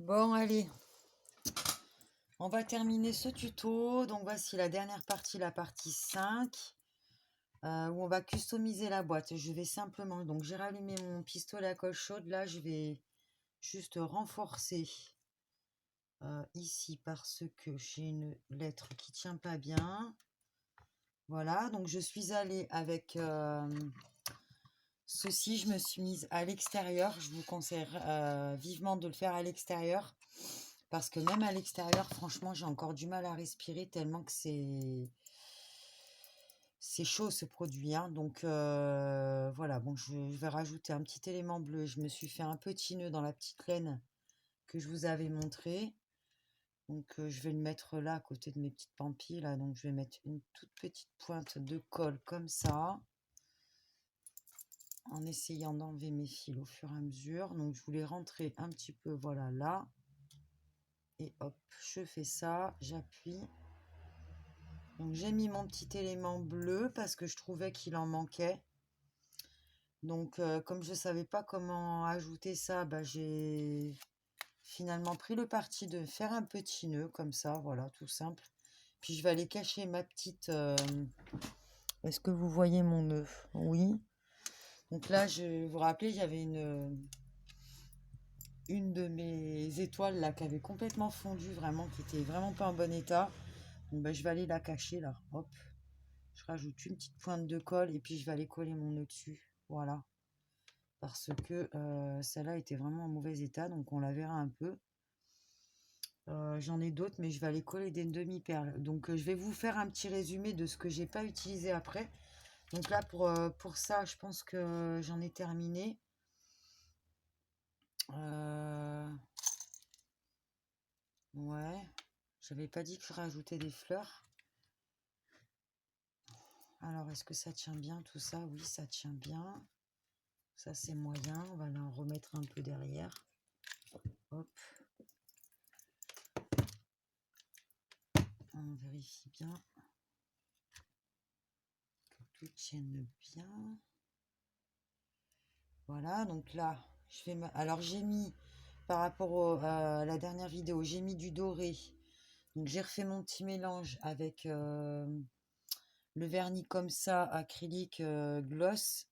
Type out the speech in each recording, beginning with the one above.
Bon, allez, on va terminer ce tuto. Donc, voici la dernière partie, la partie 5, où on va customiser la boîte. Je vais simplement, donc j'ai rallumé mon pistolet à colle chaude. Là, je vais juste renforcer ici parce que j'ai une lettre qui tient pas bien. Voilà, donc je suis allée avec ceci. Je me suis mise à l'extérieur. Je vous conseille vivement de le faire à l'extérieur. Parce que même à l'extérieur, franchement, j'ai encore du mal à respirer tellement que c'est chaud ce produit, hein. Donc voilà, bon, je vais rajouter un petit élément bleu. Je me suis fait un petit nœud dans la petite laine que je vous avais montré. Donc je vais le mettre là à côté de mes petites pampilles là. Donc je vais mettre une toute petite pointe de colle comme ça, en essayant d'enlever mes fils au fur et à mesure. Donc je voulais rentrer un petit peu, voilà, là. Et hop, je fais ça, j'appuie. Donc j'ai mis mon petit élément bleu parce que je trouvais qu'il en manquait. Donc comme je ne savais pas comment ajouter ça, bah, j'ai finalement pris le parti de faire un petit nœud comme ça, voilà, tout simple. Puis je vais aller cacher ma petite... Est-ce que vous voyez mon nœud? Oui. Donc là, je vous rappelez, il y avait une de mes étoiles là qui avait complètement fondu, vraiment, qui était vraiment pas en bon état. Donc bah, je vais aller la cacher là, hop. Je rajoute une petite pointe de colle et puis je vais aller coller mon nœud dessus. Voilà. Parce que celle-là était vraiment en mauvais état, donc on la verra un peu. J'en ai d'autres, mais je vais aller coller des demi-perles. Donc je vais vous faire un petit résumé de ce que j'ai pas utilisé après. Donc là, pour ça, je pense que j'en ai terminé. Ouais, j'avais pas dit que je rajoutais des fleurs. Alors, est-ce que ça tient bien tout ça? Oui, ça tient bien. Ça, c'est moyen. On va en remettre un peu derrière. Hop. On vérifie bien que tout tienne bien. Voilà, donc là, je vais... Alors, j'ai mis, par rapport à la dernière vidéo, j'ai mis du doré. Donc, j'ai refait mon petit mélange avec le vernis comme ça, acrylique gloss.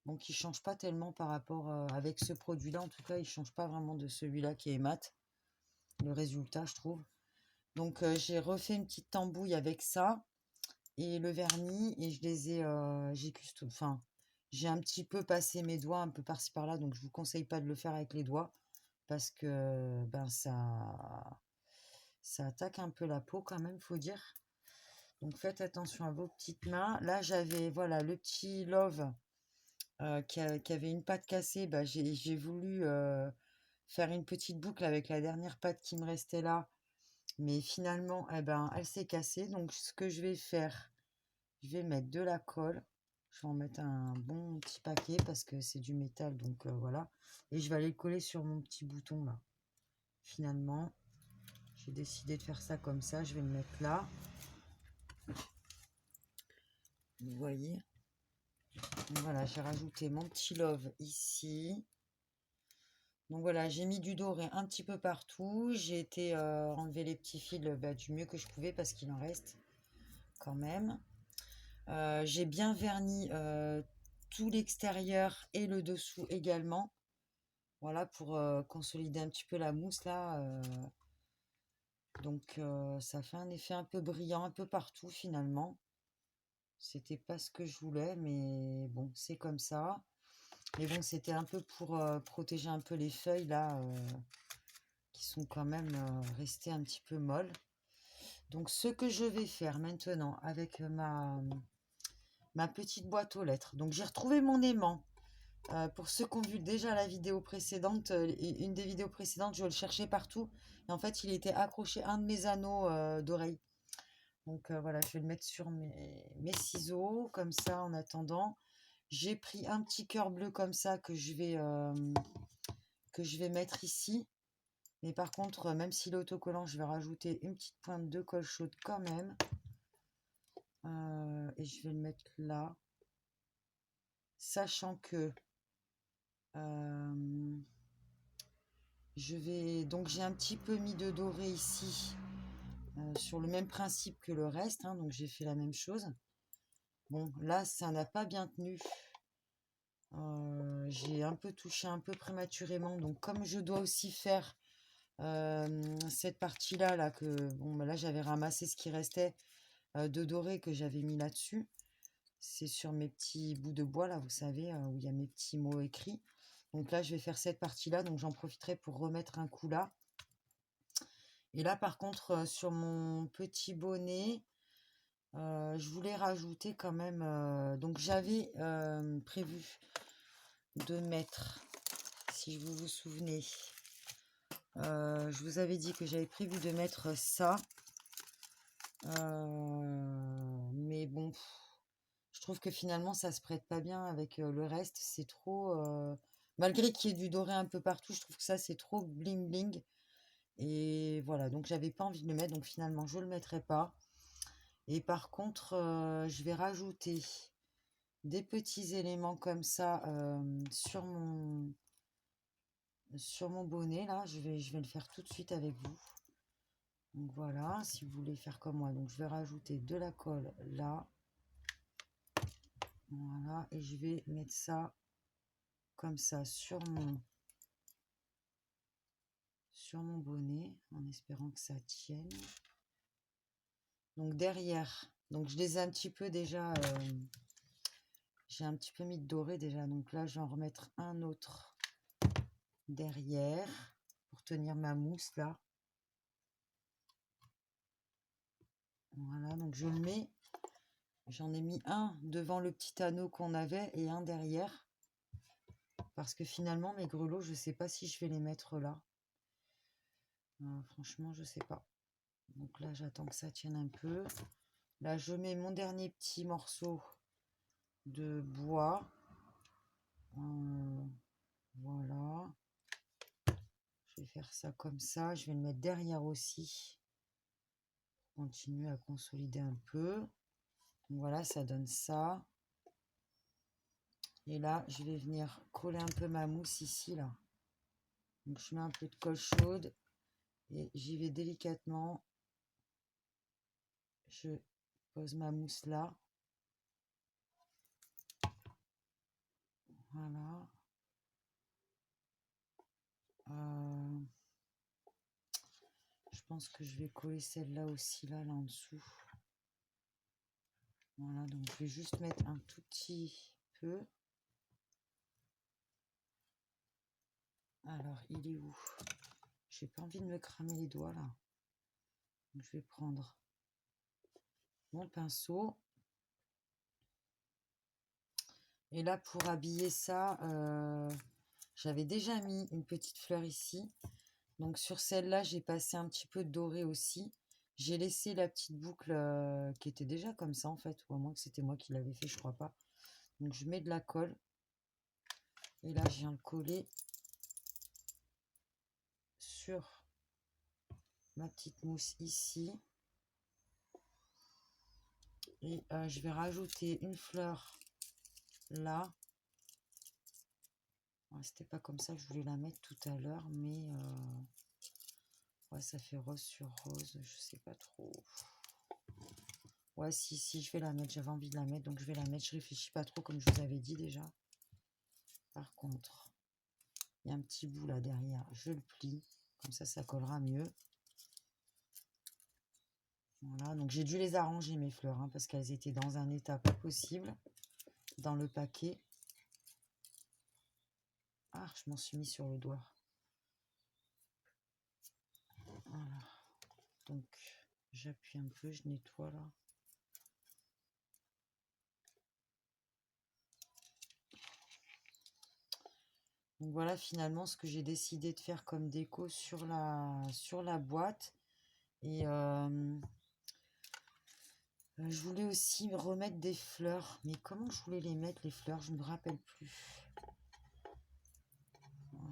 Donc, il ne change pas tellement par rapport avec ce produit-là. En tout cas, il ne change pas vraiment de celui-là qui est mat. Le résultat, je trouve. Donc, j'ai refait une petite tambouille avec ça et le vernis. Et je les ai... j'ai un petit peu passé mes doigts un peu par-ci par-là. Donc, je ne vous conseille pas de le faire avec les doigts. Parce que ben, ça attaque un peu la peau quand même, faut dire. Donc, faites attention à vos petites mains. Là, j'avais voilà, le petit Love qui avait une patte cassée. Bah, j'ai voulu faire une petite boucle avec la dernière patte qui me restait là. Mais finalement, eh ben, elle s'est cassée. Donc, ce que je vais faire, je vais mettre de la colle. Je vais en mettre un bon petit paquet parce que c'est du métal. Donc, voilà. Et je vais aller le coller sur mon petit bouton là. Finalement, j'ai décidé de faire ça comme ça. Je vais le mettre là. Vous voyez. Donc, voilà, j'ai rajouté mon petit love ici. Donc voilà, j'ai mis du doré un petit peu partout. J'ai été enlever les petits fils du mieux que je pouvais parce qu'il en reste quand même. J'ai bien verni tout l'extérieur et le dessous également. Voilà, pour consolider un petit peu la mousse là. Donc ça fait un effet un peu brillant un peu partout finalement. C'était pas ce que je voulais, mais bon, c'est comme ça. Mais bon, c'était un peu pour protéger un peu les feuilles là. Qui sont quand même restées un petit peu molles. Donc ce que je vais faire maintenant avec ma petite boîte aux lettres. Donc j'ai retrouvé mon aimant. Pour ceux qui ont vu déjà la vidéo précédente, une des vidéos précédentes, je le cherchais partout. Et en fait, il était accroché à un de mes anneaux d'oreille. Donc voilà, je vais le mettre sur mes ciseaux, comme ça, en attendant. J'ai pris un petit cœur bleu comme ça que je vais mettre ici. Mais par contre, même s'il est autocollant, je vais rajouter une petite pointe de colle chaude quand même. Et je vais le mettre là. Sachant que Donc j'ai un petit peu mis de doré ici, sur le même principe que le reste, hein, donc j'ai fait la même chose. Bon, là, ça n'a pas bien tenu. J'ai un peu touché un peu prématurément, donc comme je dois aussi faire cette partie-là, là, que bon, bah là j'avais ramassé ce qui restait de doré que j'avais mis là-dessus. C'est sur mes petits bouts de bois, là, vous savez, où il y a mes petits mots écrits. Donc là, je vais faire cette partie-là, donc j'en profiterai pour remettre un coup là. Et là, par contre, sur mon petit bonnet, je voulais rajouter quand même... donc j'avais prévu de mettre, si vous vous souvenez, je vous avais dit que j'avais prévu de mettre ça. Mais bon, je trouve que finalement, ça se prête pas bien avec le reste. C'est trop... malgré qu'il y ait du doré un peu partout, je trouve que ça, c'est trop bling bling. Et voilà, donc j'avais pas envie de le mettre, donc finalement je le mettrai pas. Et par contre, je vais rajouter des petits éléments comme ça sur mon bonnet. Là, je vais le faire tout de suite avec vous. Donc voilà, si vous voulez faire comme moi. Donc je vais rajouter de la colle là. Voilà, et je vais mettre ça comme ça sur mon bonnet en espérant que ça tienne. Donc derrière, donc je les ai un petit peu déjà, j'ai un petit peu mis de doré déjà, donc là je vais en remettre un autre derrière pour tenir ma mousse là. Voilà, donc je le mets, j'en ai mis un devant le petit anneau qu'on avait et un derrière parce que finalement mes grelots, je sais pas si je vais les mettre là. Franchement, je sais pas. Donc là, j'attends que ça tienne un peu. Là, je mets mon dernier petit morceau de bois. Voilà. Je vais faire ça comme ça. Je vais le mettre derrière aussi. Continuer à consolider un peu. Donc voilà, ça donne ça. Et là, je vais venir coller un peu ma mousse ici, là. Donc je mets un peu de colle chaude et j'y vais délicatement. Je pose ma mousse là. Voilà. Je pense que je vais coller celle-là aussi, là en dessous. Voilà, donc je vais juste mettre un tout petit peu. Alors, il est où? J'ai pas envie de me cramer les doigts, là. Donc, je vais prendre mon pinceau. Et là, pour habiller ça, j'avais déjà mis une petite fleur ici. Donc, sur celle-là, j'ai passé un petit peu de doré aussi. J'ai laissé la petite boucle qui était déjà comme ça, en fait. Ou à moins que c'était moi qui l'avais fait, je crois pas. Donc, je mets de la colle. Et là, je viens le coller sur ma petite mousse ici. Et je vais rajouter une fleur là. Ouais, c'était pas comme ça que je voulais la mettre tout à l'heure, mais ouais, ça fait rose sur rose, je sais pas trop. Ouais, si, je vais la mettre, j'avais envie de la mettre, donc je vais la mettre. Je réfléchis pas trop, comme je vous avais dit déjà. Par contre, il y a un petit bout là derrière, je le plie, comme ça collera mieux. Voilà, donc j'ai dû les arranger mes fleurs, hein, parce qu'elles étaient dans un état pas possible dans le paquet. Ah, je m'en suis mis sur le doigt. Voilà. Donc, j'appuie un peu, je nettoie là. Donc voilà finalement ce que j'ai décidé de faire comme déco sur la boîte. Et je voulais aussi remettre des fleurs. Mais comment je voulais les mettre, les fleurs? Je ne me rappelle plus.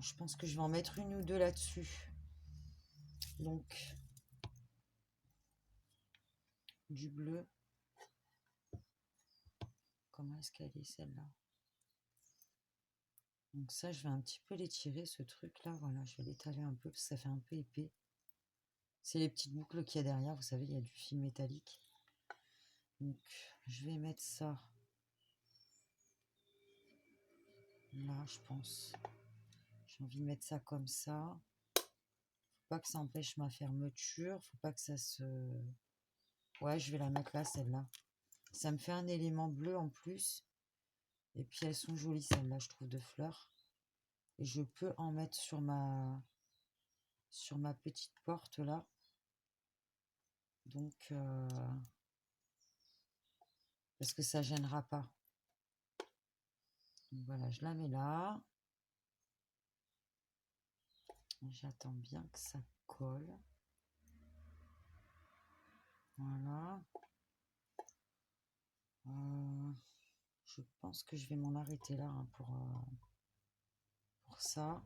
Je pense que je vais en mettre une ou deux là-dessus. Donc, du bleu. Comment est-ce qu'elle est celle-là? Donc ça, je vais un petit peu l'étirer, ce truc-là. Voilà, je vais l'étaler un peu parce que ça fait un peu épais. C'est les petites boucles qu'il y a derrière. Vous savez, il y a du fil métallique. Donc, je vais mettre ça là, je pense. J'ai envie de mettre ça comme ça. Faut pas que ça empêche ma fermeture. Faut pas que ça se... Ouais, je vais la mettre là, celle-là. Ça me fait un élément bleu en plus. Et puis elles sont jolies, celles-là, je trouve, de fleurs. Et je peux en mettre sur ma petite porte là. Donc, parce que ça gênera pas. Donc voilà, je la mets là. J'attends bien que ça colle. Voilà. Je pense que je vais m'en arrêter là hein, pour ça.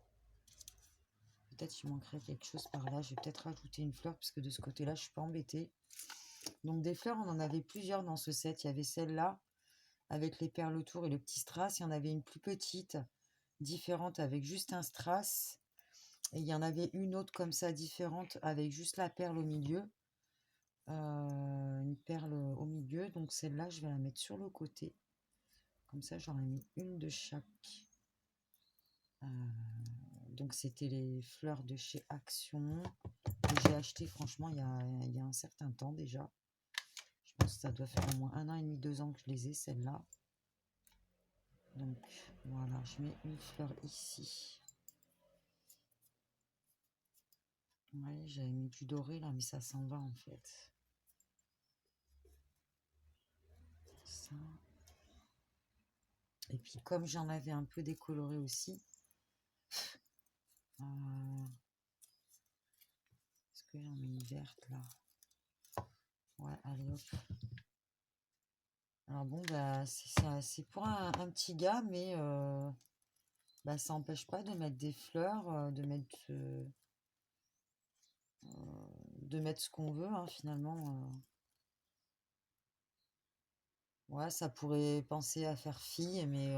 Peut-être il manquerait quelque chose par là. Je vais peut-être rajouter une fleur parce que de ce côté-là, je suis pas embêtée. Donc des fleurs, on en avait plusieurs dans ce set. Il y avait celle-là avec les perles autour et le petit strass. Il y en avait une plus petite, différente avec juste un strass. Et il y en avait une autre comme ça, différente, avec juste la perle au milieu. Une perle au milieu. Donc celle-là, je vais la mettre sur le côté. Comme ça, j'en ai mis une de chaque. Donc c'était les fleurs de chez Action. Que j'ai acheté franchement il y a un certain temps déjà. Je pense que ça doit faire au moins 1 an et demi, 2 ans que je les ai, celles-là. Donc voilà, je mets une fleur ici. Ouais, j'avais mis du doré là, mais ça s'en va en fait. Ça. Et puis comme j'en avais un peu décoloré aussi, est-ce que j'en mets une verte là? Ouais, allez hop. Alors bon, bah c'est pour un petit gars, mais bah, ça n'empêche pas de mettre des fleurs, de mettre ce qu'on veut, hein, finalement. Ouais, ça pourrait penser à faire fille, mais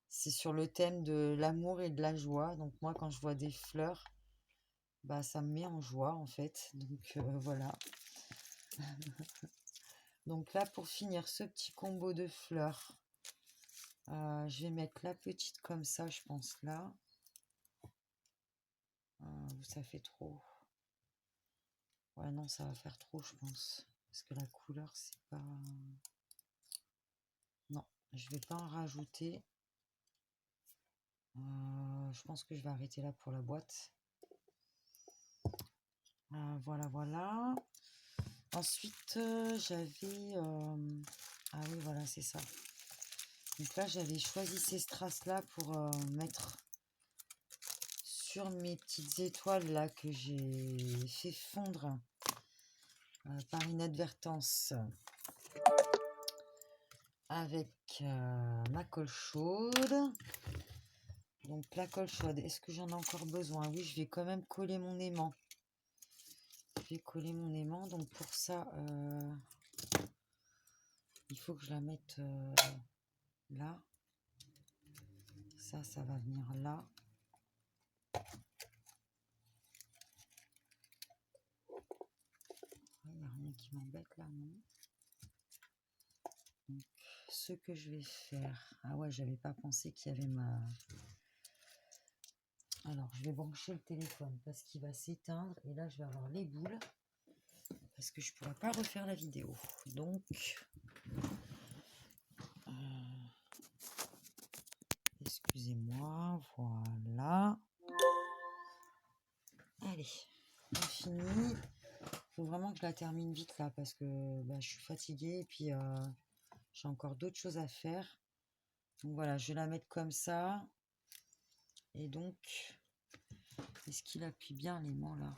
c'est sur le thème de l'amour et de la joie. Donc moi, quand je vois des fleurs, bah ça me met en joie en fait. Donc voilà. Donc là, pour finir ce petit combo de fleurs, je vais mettre la petite comme ça, je pense là. Ça fait trop. Ouais, non, ça va faire trop, je pense. Parce que la couleur, c'est pas... Non, je vais pas en rajouter. Je pense que je vais arrêter là pour la boîte. Voilà, voilà. Ensuite, j'avais... Ah oui, voilà, c'est ça. Donc là, j'avais choisi ces strass-là pour mettre sur mes petites étoiles là que j'ai fait fondre par inadvertance avec ma colle chaude. Donc la colle chaude, est-ce que j'en ai encore besoin? Oui, je vais quand même coller mon aimant. Je vais coller mon aimant, donc pour ça, il faut que je la mette là. Ça va venir là. Il n'y a rien qui m'embête là, non? Donc, ce que je vais faire... Ah ouais, j'avais pas pensé qu'il y avait ma... Alors, je vais brancher le téléphone parce qu'il va s'éteindre. Et là, je vais avoir les boules. Parce que je ne pourrai pas refaire la vidéo. Donc... excusez-moi, voilà. Allez, on finit. Il faut vraiment que je la termine vite là parce que bah, je suis fatiguée et puis j'ai encore d'autres choses à faire. Donc voilà, je vais la mettre comme ça. Et donc, est-ce qu'il appuie bien l'aimant là?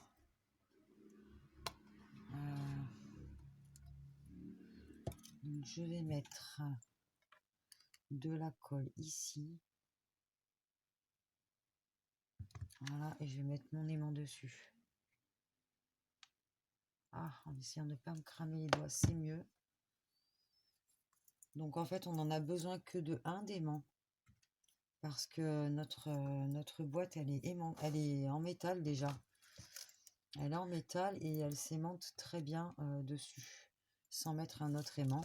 Donc je vais mettre de la colle ici. Voilà, et je vais mettre mon aimant dessus. Ah, en essayant de ne pas me cramer les doigts, c'est mieux. Donc en fait, on n'en a besoin que de un d'aimant parce que notre boîte, elle est en métal déjà. Elle est en métal et elle s'aimante très bien dessus, sans mettre un autre aimant.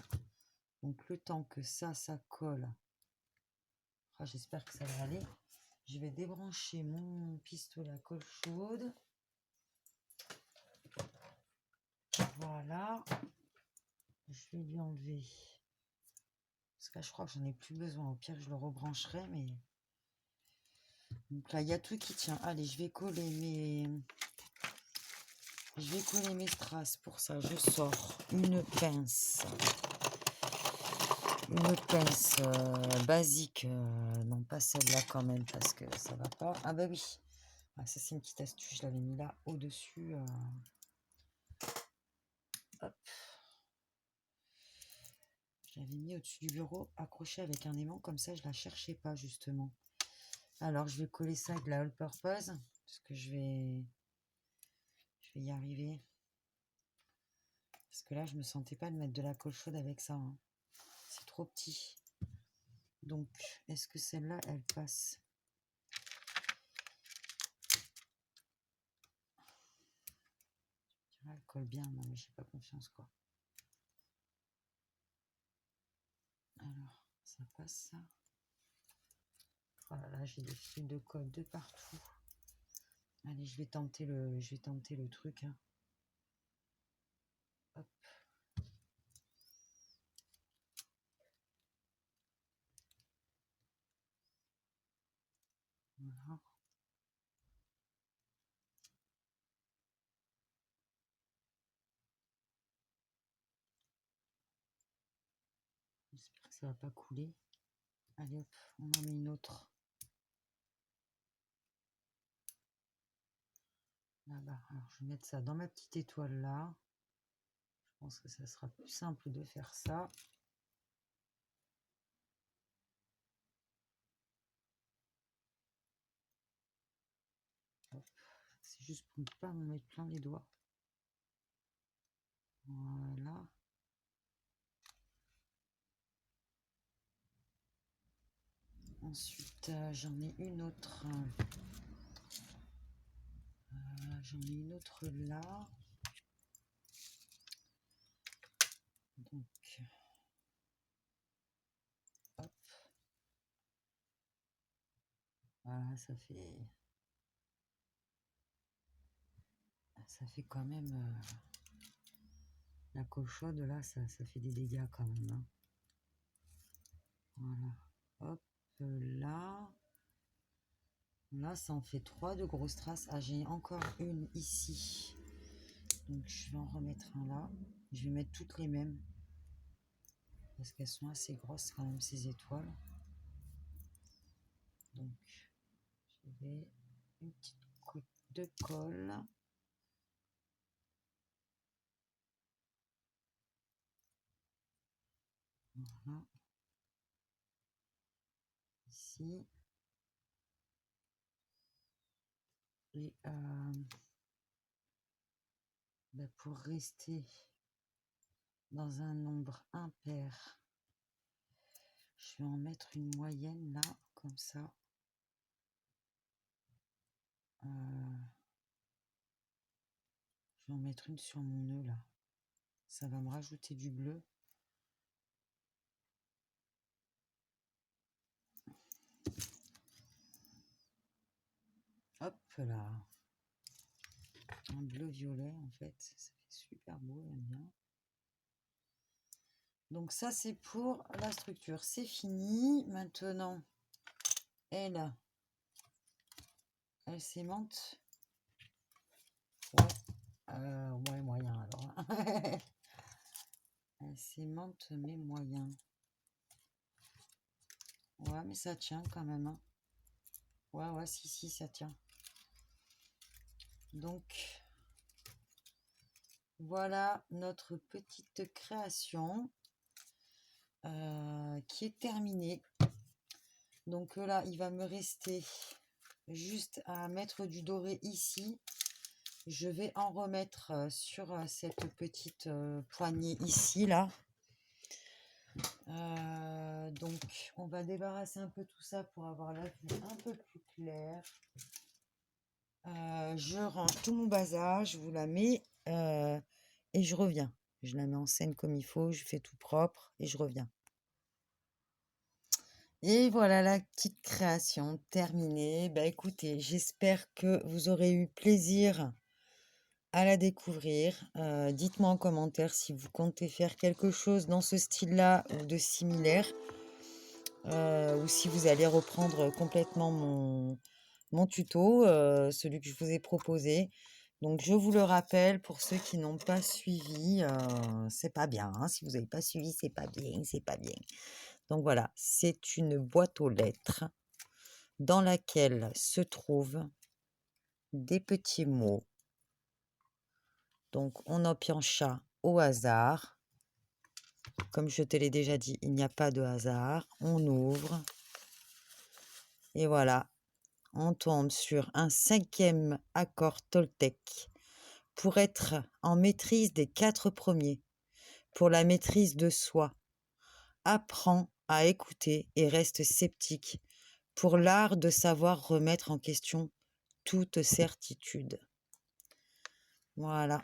Donc le temps que ça colle, j'espère que ça va aller. Je vais débrancher mon pistolet à colle chaude. Voilà. Je vais lui enlever. Parce que là, je crois que j'en ai plus besoin. Au pire, je le rebrancherai, mais... Donc là, il y a tout qui tient. Allez, je vais coller mes strass. Pour ça, je sors une pince. Une pince basique. Non, pas celle-là quand même, parce que ça va pas. Ah bah oui. Ah, ça, c'est une petite astuce. Je l'avais mis là, au-dessus. Hop. Je l'avais mis au-dessus du bureau, accroché avec un aimant. Comme ça, je la cherchais pas, justement. Alors, je vais coller ça avec de la all-purpose. Parce que je vais y arriver. Parce que là, je me sentais pas de mettre de la colle chaude avec ça. Hein. C'est trop petit. Donc, est-ce que celle-là, elle passe? Elle colle bien, non, mais j'ai pas confiance, quoi. Alors, ça passe, ça. Oh là là, j'ai des fils de colle de partout. Allez, je vais tenter le truc. Hein. Hop. Voilà. J'espère que ça va pas couler. Allez hop, on en met une autre. Là-bas. Alors je vais mettre ça dans ma petite étoile là. Je pense que ça sera plus simple de faire ça. C'est juste pour ne pas me mettre plein les doigts. Voilà. Ensuite, j'en ai une autre. J'en ai une autre là. Donc, hop. Voilà, ça fait quand même... la colle chaude, là, ça fait des dégâts quand même. Hein. Voilà. Hop, là. Là, ça en fait 3 de grosses traces. Ah, j'ai encore une ici. Donc, je vais en remettre un là. Je vais mettre toutes les mêmes. Parce qu'elles sont assez grosses quand même, ces étoiles. Donc, je vais une petite coupe de colle. Voilà. Ici. Et pour rester dans un nombre impair, je vais en mettre une moyenne là, comme ça. Je vais en mettre une sur mon nœud là. Ça va me rajouter du bleu. Hop là. Un bleu-violet en fait. Ça fait super beau, j'aime bien. Donc ça c'est pour la structure. C'est fini. Maintenant, elle s'aimante. Ouais, moyen alors. Elle s'aimante mais moyen. Ouais, mais ça tient quand même. Hein. Ouais, si, ça tient. Donc, voilà notre petite création qui est terminée. Donc là, il va me rester juste à mettre du doré ici. Je vais en remettre sur cette petite poignée ici, là. Donc, on va débarrasser un peu tout ça pour avoir la vue un peu plus claire. Je range tout mon bazar, je vous la mets et je reviens. Je la mets en scène comme il faut, je fais tout propre et je reviens. Et voilà la petite création terminée. Bah écoutez, j'espère que vous aurez eu plaisir à la découvrir. Dites-moi en commentaire si vous comptez faire quelque chose dans ce style-là ou de similaire, ou si vous allez reprendre complètement mon tuto, celui que je vous ai proposé. Donc je vous le rappelle pour ceux qui n'ont pas suivi, c'est pas bien, hein. Si vous n'avez pas suivi, c'est pas bien, c'est pas bien. Donc voilà, c'est une boîte aux lettres dans laquelle se trouvent des petits mots. Donc on en piocha au hasard. Comme je te l'ai déjà dit, il n'y a pas de hasard. On ouvre et voilà, on tombe sur un 5e accord Toltec pour être en maîtrise des 4 premiers, pour la maîtrise de soi. Apprends à écouter et reste sceptique pour l'art de savoir remettre en question toute certitude. Voilà,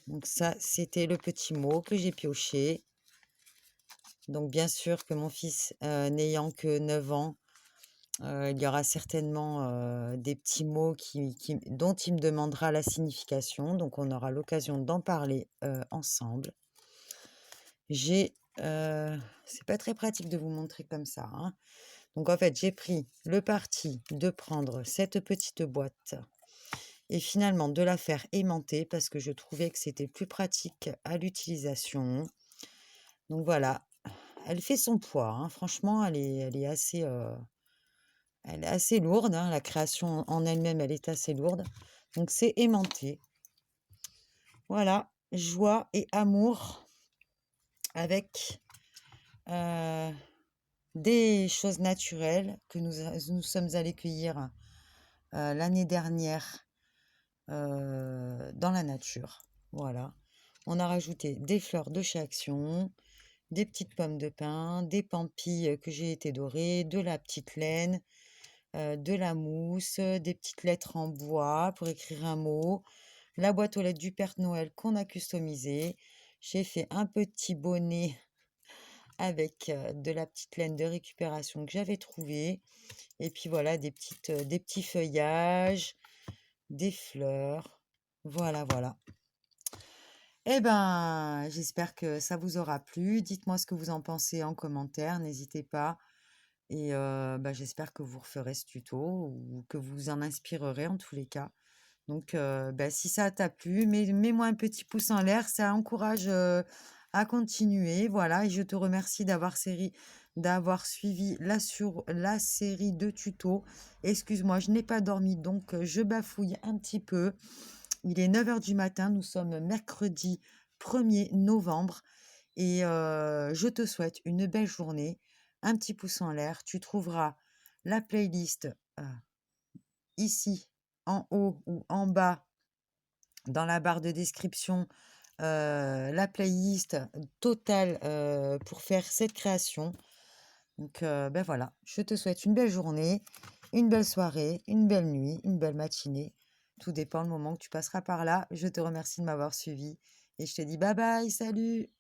donc ça, c'était le petit mot que j'ai pioché. Donc bien sûr que mon fils, n'ayant que 9 ans, il y aura certainement des petits mots dont il me demandera la signification. Donc on aura l'occasion d'en parler ensemble. C'est pas très pratique de vous montrer comme ça, hein. Donc en fait, j'ai pris le parti de prendre cette petite boîte et finalement de la faire aimanter parce que je trouvais que c'était plus pratique à l'utilisation. Donc voilà, elle fait son poids, hein. Franchement, elle est assez lourde, hein. La création en elle-même, elle est assez lourde. Donc c'est aimanté. Voilà, joie et amour avec des choses naturelles que nous sommes allés cueillir l'année dernière dans la nature. Voilà. On a rajouté des fleurs de chez Action, des petites pommes de pin, des pampilles que j'ai été dorées, de la petite laine, de la mousse, des petites lettres en bois pour écrire un mot, la boîte aux lettres du Père Noël qu'on a customisée. J'ai fait un petit bonnet avec de la petite laine de récupération que j'avais trouvée. Et puis voilà, des petits feuillages, des fleurs. Voilà, voilà. Eh ben, j'espère que ça vous aura plu. Dites-moi ce que vous en pensez en commentaire, n'hésitez pas. Et bah, j'espère que vous referez ce tuto ou que vous en inspirerez en tous les cas. Donc, bah, si ça t'a plu, mets-moi un petit pouce en l'air, ça encourage à continuer. Voilà, et je te remercie d'avoir suivi la série de tutos. Excuse-moi, je n'ai pas dormi, donc je bafouille un petit peu. Il est 9 heures du matin, nous sommes mercredi 1er novembre et je te souhaite une belle journée. Un petit pouce en l'air, tu trouveras la playlist ici en haut ou en bas dans la barre de description, la playlist totale pour faire cette création. Donc ben voilà, je te souhaite une belle journée, une belle soirée, une belle nuit, une belle matinée. Tout dépend le moment que tu passeras par là. Je te remercie de m'avoir suivi et je te dis bye bye, salut!